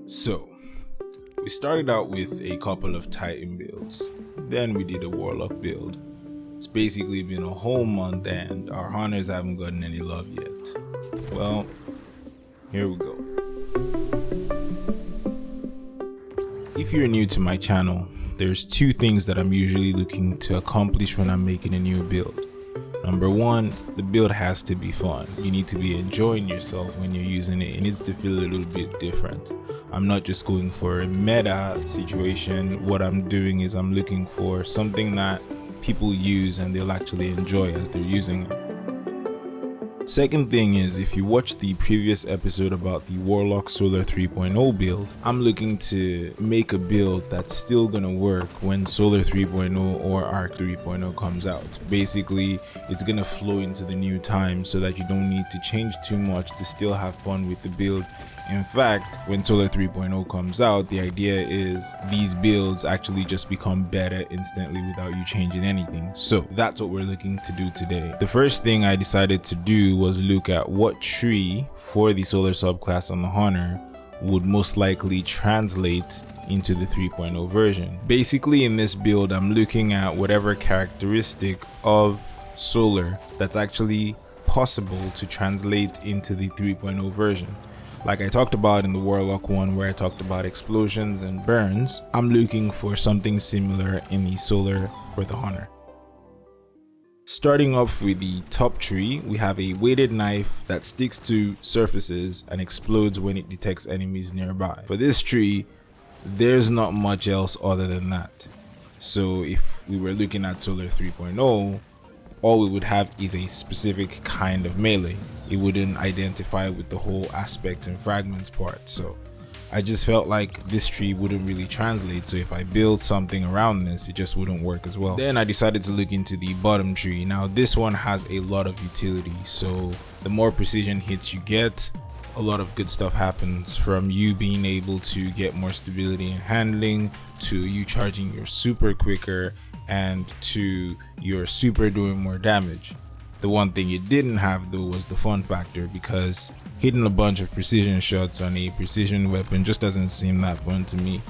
So, we started out with a couple of Titan builds, then we did a Warlock build. It's basically been a whole month and our hunters haven't gotten any love yet. Well, here we go. If you're new to my channel, there's two things that I'm usually looking to accomplish when I'm making a new build. Number one, the build has to be fun. You need to be enjoying yourself when you're using it. It needs to feel a little bit different. I'm not just going for a meta situation. What I'm doing is I'm looking for something that people use and they'll actually enjoy as they're using it. Second thing is, if you watched the previous episode about the Warlock Solar 3.0 build, I'm looking to make a build that's still gonna work when Solar 3.0 or Arc 3.0 comes out. Basically, it's gonna flow into the new time so that you don't need to change too much to still have fun with the build. In fact, when Solar 3.0 comes out, the idea is these builds actually just become better instantly without you changing anything. So that's what we're looking to do today. The first thing I decided to do was look at what tree for the Solar subclass on the Hunter would most likely translate into the 3.0 version. Basically, in this build, I'm looking at whatever characteristic of Solar that's actually possible to translate into the 3.0 version. Like I talked about in the Warlock one where I talked about explosions and burns, I'm looking for something similar in the Solar for the Hunter. Starting off with the top tree, we have a weighted knife that sticks to surfaces and explodes when it detects enemies nearby. For this tree, there's not much else other than that. So if we were looking at Solar 3.0, all we would have is a specific kind of melee. It wouldn't identify with the whole aspect and fragments part. So I just felt like this tree wouldn't really translate. So if I build something around this, it just wouldn't work as well. Then I decided to look into the bottom tree. Now this one has a lot of utility. So the more precision hits you get, a lot of good stuff happens, from you being able to get more stability and handling, to you charging your super quicker, and to your super doing more damage. The one thing it didn't have though was the fun factor, because hitting a bunch of precision shots on a precision weapon just doesn't seem that fun to me.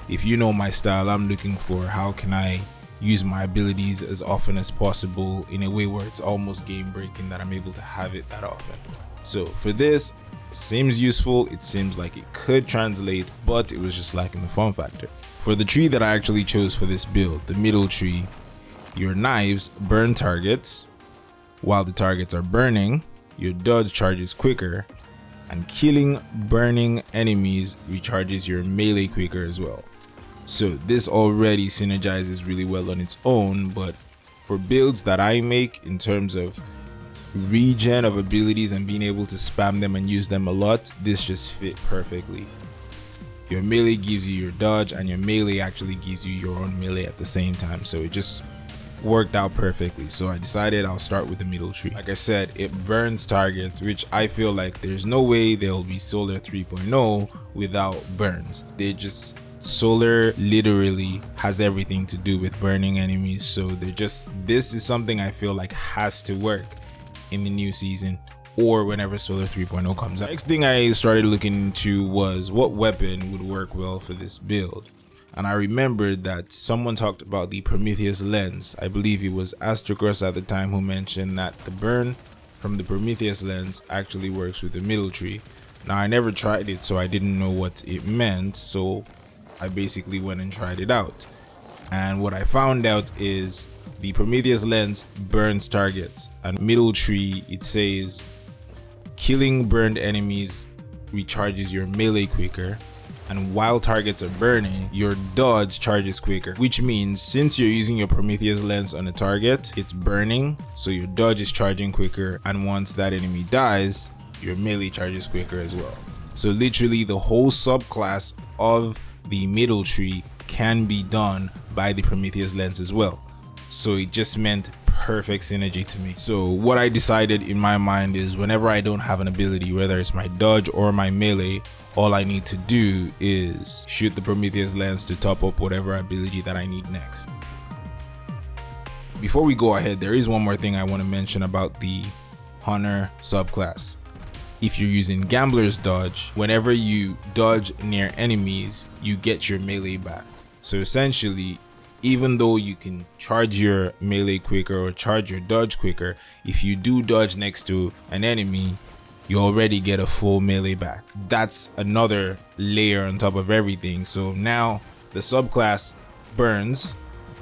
If you know my style, I'm looking for how can I use my abilities as often as possible in a way where it's almost game breaking that I'm able to have it that often. So for this, seems useful, it seems like it could translate, but it was just lacking the fun factor. For the tree that I actually chose for this build, the middle tree, your knives burn targets. While the targets are burning, your dodge charges quicker, and killing burning enemies recharges your melee quicker as well. So this already synergizes really well on its own, but for builds that I make in terms of regen of abilities and being able to spam them and use them a lot, this just fit perfectly. Your melee gives you your dodge, and your melee actually gives you your own melee at the same time, so it just worked out perfectly. So I decided I'll start with the middle tree. Like I said, it burns targets, which I feel like there's no way there'll be Solar 3.0 without burns. Solar literally has everything to do with burning enemies, so this is something I feel like has to work in the new season or whenever Solar 3.0 comes out. Next thing I started looking into was what weapon would work well for this build. And I remembered that someone talked about the Prometheus lens. I believe it was Astrocross at the time who mentioned that the burn from the Prometheus lens actually works with the middle tree. Now I never tried it, so I didn't know what it meant, so I basically went and tried it out. And what I found out is the Prometheus lens burns targets, and middle tree, it says killing burned enemies recharges your melee quicker, and while targets are burning, your dodge charges quicker, which means since you're using your Prometheus lens on a target, it's burning, so your dodge is charging quicker, and once that enemy dies, your melee charges quicker as well. So literally the whole subclass of the middle tree can be done by the Prometheus lens as well. So it just meant perfect synergy to me. So what I decided in my mind is, whenever I don't have an ability, whether it's my dodge or my melee, all I need to do is shoot the Prometheus lens to top up whatever ability that I need next. Before we go ahead, there is one more thing I want to mention about the Hunter subclass. if you're using Gambler's Dodge, whenever you dodge near enemies, you get your melee back. So essentially, even though you can charge your melee quicker or charge your dodge quicker, if you do dodge next to an enemy, you already get a full melee back. That's another layer on top of everything. So now the subclass burns,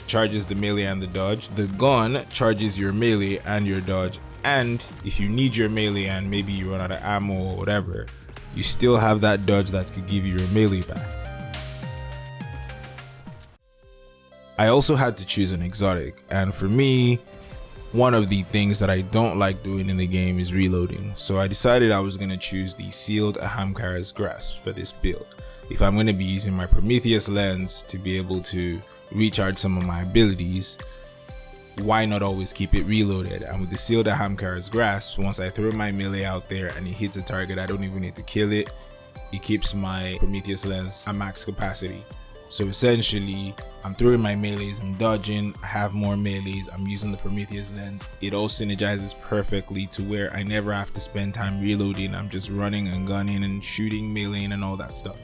charges the melee and the dodge. The gun charges your melee and your dodge. And if you need your melee and maybe you run out of ammo or whatever, you still have that dodge that could give you your melee back. I also had to choose an exotic, and for me, one of the things that I don't like doing in the game is reloading. So I decided I was going to choose the sealed Ahamkara's Grasp for this build. If I'm going to be using my Prometheus lens to be able to recharge some of my abilities, why not always keep it reloaded? And with the sealed Ahamkara's Grasp, once I throw my melee out there and it hits a target, I don't even need to kill it. It keeps my Prometheus lens at max capacity. So essentially, I'm throwing my melees, I'm dodging, I have more melees, I'm using the Prometheus lens. It all synergizes perfectly to where I never have to spend time reloading. I'm just running and gunning and shooting, meleeing and all that stuff.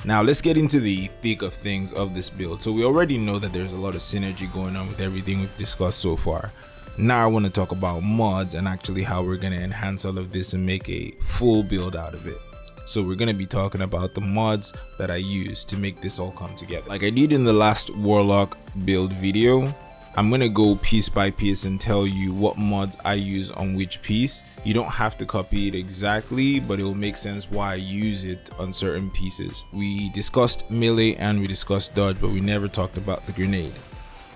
Now let's get into the thick of things of this build. So we already know that there's a lot of synergy going on with everything we've discussed so far. Now I want to talk about mods and actually how we're going to enhance all of this and make a full build out of it. So we're going to be talking about the mods that I use to make this all come together. Like I did in the last Warlock build video, I'm going to go piece by piece and tell you what mods I use on which piece. You don't have to copy it exactly, but it will make sense why I use it on certain pieces. We discussed melee and we discussed dodge, but we never talked about the grenade.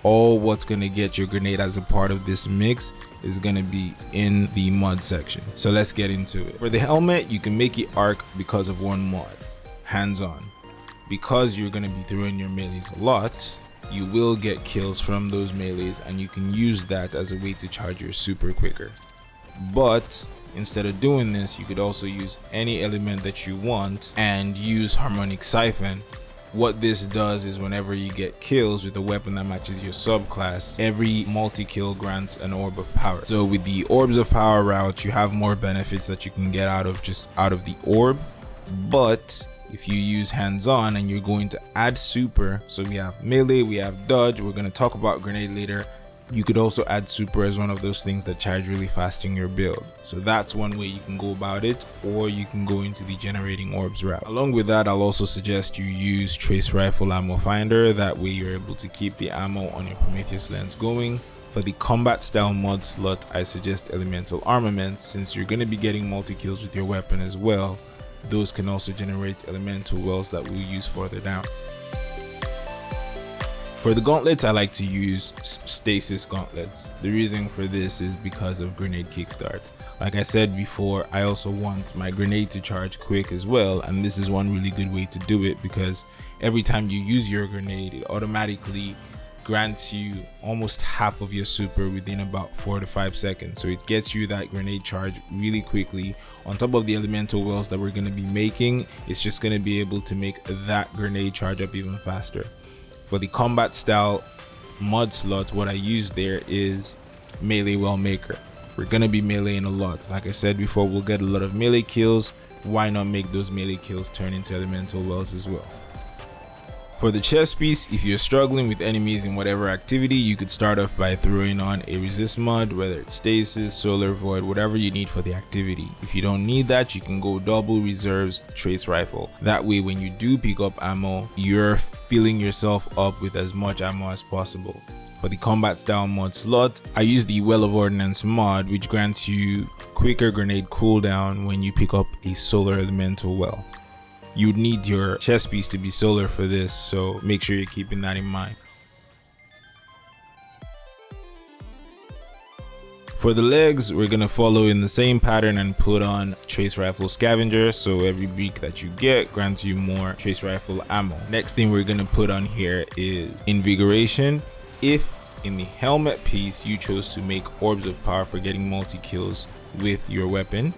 All what's going to get your grenade as a part of this mix is going to be in the mod section. So let's get into it. For the helmet, you can make it arc because of one mod, hands-on. Because you're going to be throwing your melees a lot, you will get kills from those melees and you can use that as a way to charge your super quicker. But instead of doing this, you could also use any element that you want and use Harmonic Siphon. What this does is whenever you get kills with a weapon that matches your subclass, every multi-kill grants an orb of power. So with the orbs of power route, you have more benefits that you can get out of the orb. But if you use hands-on and you're going to add super, so we have melee, we have dodge, we're going to talk about grenade later. You could also add super as one of those things that charge really fast in your build. So that's one way you can go about it, or you can go into the generating orbs route. Along with that, I'll also suggest you use Trace Rifle Ammo Finder. That way you're able to keep the ammo on your Prometheus lens going. For the combat style mod slot, I suggest Elemental Armament, since you're going to be getting multi-kills with your weapon as well. Those can also generate elemental wells that we'll use further down. For the gauntlets, I like to use stasis gauntlets. The reason for this is because of grenade kickstart. Like I said before, I also want my grenade to charge quick as well, and this is one really good way to do it because every time you use your grenade, it automatically grants you almost half of your super within about 4 to 5 seconds. So it gets you that grenade charge really quickly. On top of the elemental wells that we're going to be making, it's just going to be able to make that grenade charge up even faster. For the combat style mod slot, what I use there is melee well maker. We're going to be meleeing a lot. Like I said before, we'll get a lot of melee kills. Why not make those melee kills turn into elemental wells as well? For the chest piece, if you're struggling with enemies in whatever activity, you could start off by throwing on a resist mod, whether it's stasis, solar void, whatever you need for the activity. If you don't need that, you can go double reserves trace rifle. That way when you do pick up ammo, you're filling yourself up with as much ammo as possible. For the combat style mod slot, I use the Well of Ordnance mod, which grants you quicker grenade cooldown when you pick up a solar elemental well. You'd need your chest piece to be solar for this, so make sure you're keeping that in mind. For the legs, we're gonna follow in the same pattern and put on Trace Rifle Scavenger, so every beak that you get grants you more Trace Rifle ammo. Next thing we're gonna put on here is Invigoration. If in the helmet piece you chose to make Orbs of Power for getting multi-kills with your weapon,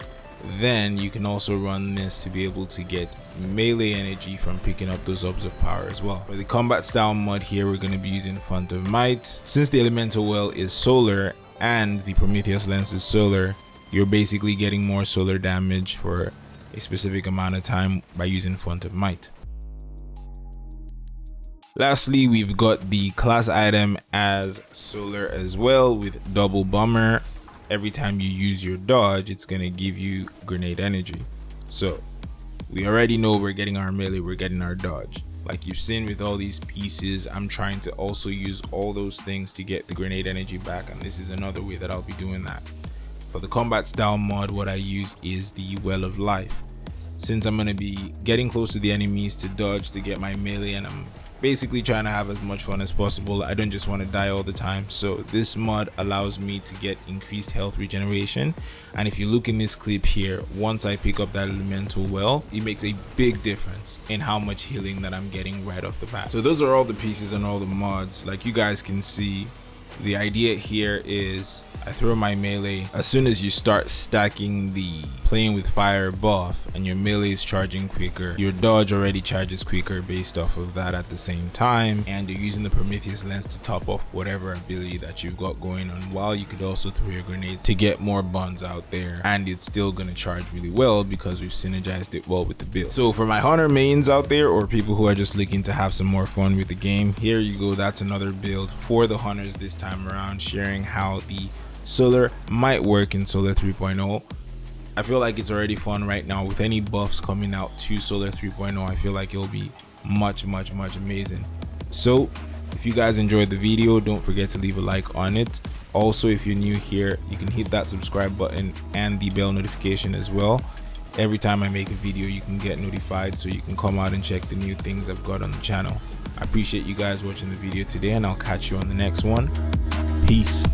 then you can also run this to be able to get melee energy from picking up those orbs of power as well. For the combat style mod here, we're going to be using Font of Might. Since the elemental well is solar and the Prometheus lens is solar, you're basically getting more solar damage for a specific amount of time by using Font of Might. Lastly, we've got the class item as solar as well with double bomber. Every time you use your dodge, it's gonna give you grenade energy. So we already know we're getting our melee, we're getting our dodge. Like you've seen with all these pieces, I'm trying to also use all those things to get the grenade energy back, and this is another way that I'll be doing that. For the combat style mod, what I use is the Well of Life. Since I'm gonna be getting close to the enemies to dodge to get my melee, and I'm basically trying to have as much fun as possible, I don't just want to die all the time. So this mod allows me to get increased health regeneration, and if you look in this clip here, once I pick up that elemental well, it makes a big difference in how much healing that I'm getting right off the bat. So those are all the pieces and all the mods. Like you guys can see, the idea here is I throw my melee. As soon as you start stacking the playing with fire buff and your melee is charging quicker, your dodge already charges quicker based off of that at the same time, and you're using the Prometheus lens to top off whatever ability that you've got going on, while you could also throw your grenades to get more bonds out there, and it's still gonna charge really well because we've synergized it well with the build. So for my hunter mains out there, or people who are just looking to have some more fun with the game, here you go. That's another build for the hunters this time around, sharing how the solar might work in Solar 3.0. I feel like it's already fun right now with any buffs coming out to Solar 3.0. I feel like it'll be much amazing. So if you guys enjoyed the video, don't forget to leave a like on it. Also, if you're new here, you can hit that subscribe button and the bell notification as well. Every time I make a video, you can get notified, so you can come out and check the new things I've got on the channel. I appreciate you guys watching the video today, and I'll catch you on the next one. Peace.